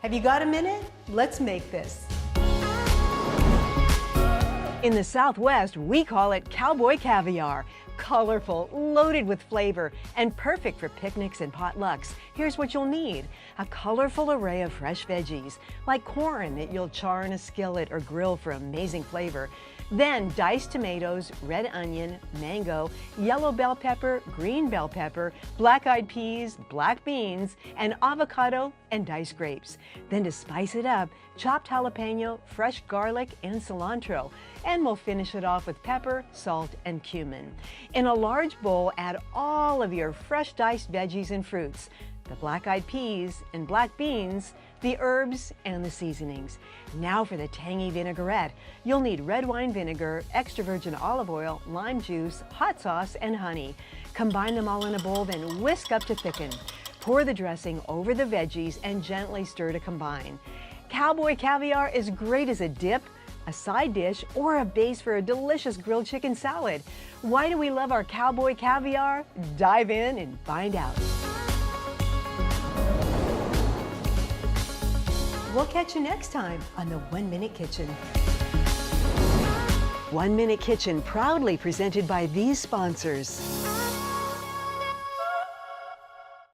Have you got a minute? Let's make this. In the Southwest, we call it Cowboy Caviar. Colorful, loaded with flavor, and perfect for picnics and potlucks. Here's what you'll need. A colorful array of fresh veggies, like corn that you'll char in a skillet or grill for amazing flavor. Then diced tomatoes, red onion, mango, yellow bell pepper, green bell pepper, black-eyed peas, black beans, and avocado and diced grapes. Then to spice it up, chopped jalapeno, fresh garlic, and cilantro. And we'll finish it off with pepper, salt, and cumin. In a large bowl, add all of your fresh diced veggies and fruits, the black-eyed peas and black beans, the herbs, and the seasonings. Now for the tangy vinaigrette. You'll need red wine vinegar, extra virgin olive oil, lime juice, hot sauce, and honey. Combine them all in a bowl, then whisk up to thicken. Pour the dressing over the veggies and gently stir to combine. Cowboy Caviar is great as a dip, a side dish, or a base for a delicious grilled chicken salad. Why do we love our Cowboy Caviar? Dive in and find out. We'll catch you next time on the 1 Minute Kitchen. 1 Minute Kitchen proudly presented by these sponsors.